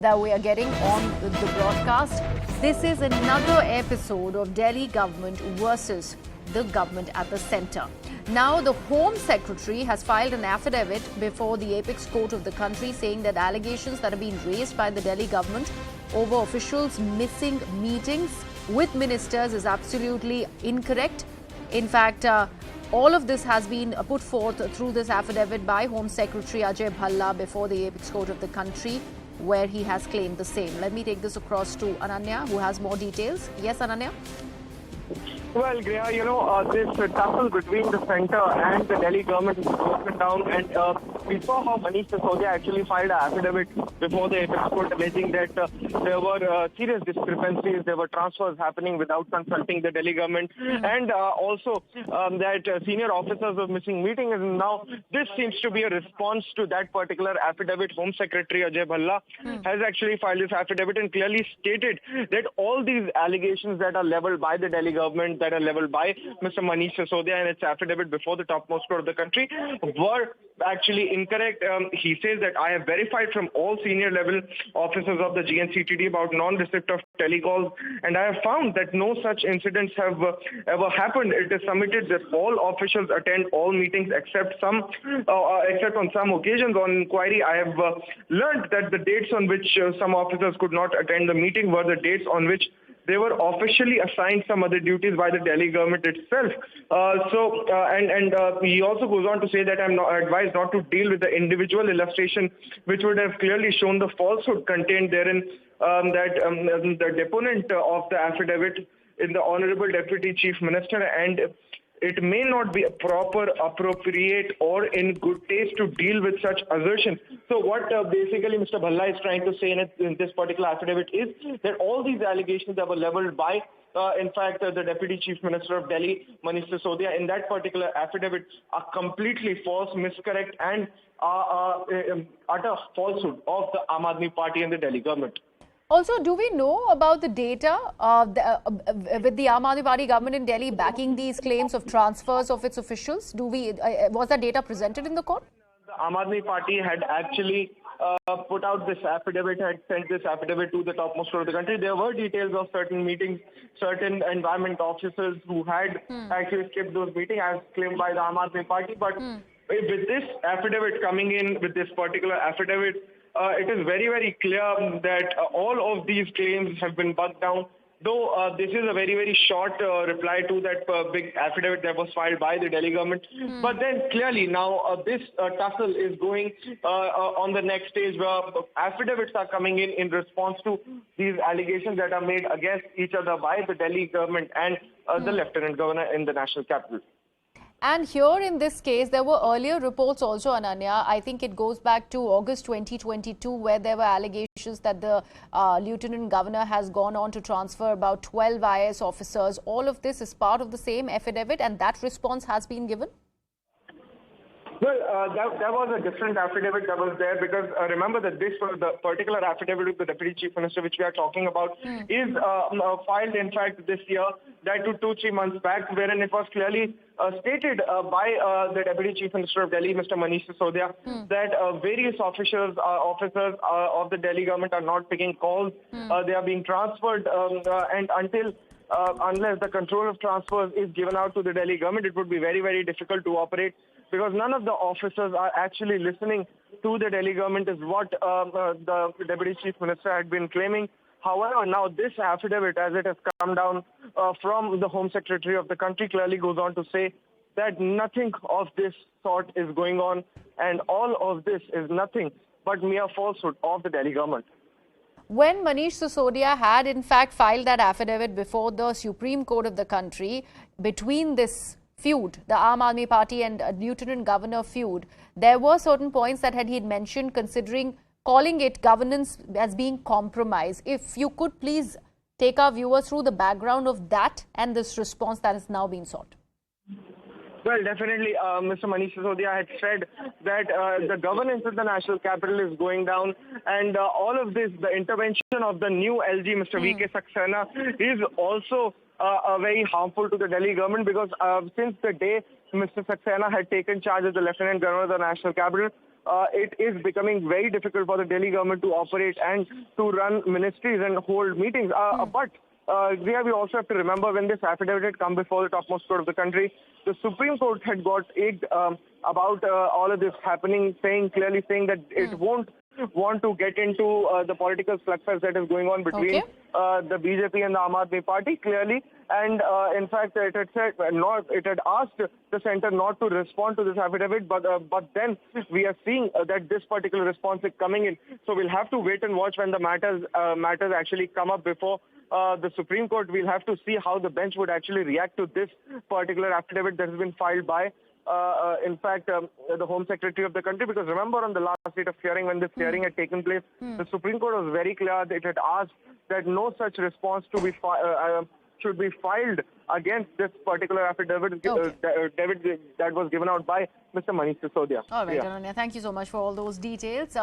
that we are getting on the broadcast. This is another episode of Delhi government versus the government at the centre. Now, the Home Secretary has filed an affidavit before the apex court of the country saying that allegations that have been raised by the Delhi government over officials missing meetings with ministers is absolutely incorrect. In fact, all of this has been put forth through this affidavit by Home Secretary Ajay Bhalla before the apex court of the country, where he has claimed the same. Let me take this across to Ananya, who has more details. Yes, Ananya? Well, Griha, this tussle between the centre and the Delhi government is broken down, and we saw how Manish actually filed an affidavit before the apex court alleging that there were serious discrepancies, there were transfers happening without consulting the Delhi government, and also that senior officers were missing meetings. And now this seems to be a response to that particular affidavit. Home Secretary Ajay Bhalla has actually filed this affidavit and clearly stated that all these allegations that are levelled by the Delhi government, that are levelled by Mr. Manish and its affidavit before the topmost court of the country, were actually incorrect. He says that I have verified from all senior level officers of the GNCTD about non-receipt of telecalls, and I have found that no such incidents have ever happened. It is submitted that all officials attend all meetings except on some occasions. On inquiry, I have learned that the dates on which some officers could not attend the meeting were the dates on which they were officially assigned some other duties by the Delhi government itself. He also goes on to say that I'm not advised not to deal with the individual illustration, which would have clearly shown the falsehood contained therein, that the deponent of the affidavit is the Honorable Deputy Chief Minister, and it may not be proper, appropriate, or in good taste to deal with such assertions. So what basically Mr. Bhalla is trying to say in this particular affidavit is that all these allegations that were levelled by, in fact, the Deputy Chief Minister of Delhi, Manish Sisodia, in that particular affidavit are completely false, miscorrect, and utter falsehood of the Aam Aadmi Party and the Delhi government. Also, do we know about the data with the Aam Aadmi Party government in Delhi backing these claims of transfers of its officials? Was that data presented in the court? The Aam Aadmi Party had actually put out this affidavit, had sent this affidavit to the topmost court of the country. There were details of certain meetings, certain environment officers who had actually skipped those meetings as claimed by the Aam Aadmi Party. But with this affidavit coming in, with this particular affidavit, it is very, very clear that all of these claims have been bugged down. Though this is a very, very short reply to that big affidavit that was filed by the Delhi government. But then clearly now this tussle is going on the next stage, where affidavits are coming in response to these allegations that are made against each other by the Delhi government and the Lieutenant Governor in the national capital. And here in this case, there were earlier reports also, Ananya. I think it goes back to August 2022, where there were allegations that the Lieutenant Governor has gone on to transfer about 12 IAS officers. All of this is part of the same affidavit, and that response has been given? Well, that was a different affidavit that was there, because remember that the particular affidavit with the Deputy Chief Minister, which we are talking about, is filed, in fact, this year, that to 2-3 months back, wherein it was clearly stated by the Deputy Chief Minister of Delhi, Mr. Manish Sisodia, that various officers of the Delhi government are not picking calls. They are being transferred, and unless the control of transfers is given out to the Delhi government, it would be very, very difficult to operate, because none of the officers are actually listening to the Delhi government, is what the Deputy Chief Minister had been claiming. However, now this affidavit, as it has come down from the Home Secretary of the country, clearly goes on to say that nothing of this sort is going on, and all of this is nothing but mere falsehood of the Delhi government. When Manish Sisodia had in fact filed that affidavit before the Supreme Court of the country, between this feud, the Aam Aadmi Party and Lieutenant Governor feud, there were certain points that he had mentioned, considering calling it governance as being compromised. If you could please take our viewers through the background of that and this response that is now being sought. Well, definitely, Mr. Manish Sisodia had said that the governance in the national capital is going down, and all of this, the intervention of the new LG, Mr. V.K. Saxena, is also very harmful to the Delhi government, because since the day Mr. Saxena had taken charge as the Lieutenant Governor of the national capital, it is becoming very difficult for the Delhi government to operate and to run ministries and hold meetings. But Griya, we also have to remember when this affidavit had come before the topmost court of the country, the Supreme Court had got egged about all of this happening, clearly saying that it won't want to get into the political slugfest that is going on between the BJP and the Aam Aadmi Party, clearly. And in fact, it had said it had asked the centre not to respond to this affidavit, but then we are seeing that this particular response is coming in. So we'll have to wait and watch when the matters actually come up before the Supreme Court. We'll have to see how the bench would actually react to this particular affidavit that has been filed by in fact, the Home Secretary of the country, because remember on the last date of hearing, when this hearing had taken place, the Supreme Court was very clear that it had asked that no such response should be filed against this particular affidavit that was given out by Mr. Manish Sisodia. All right, Ananya, thank you so much for all those details.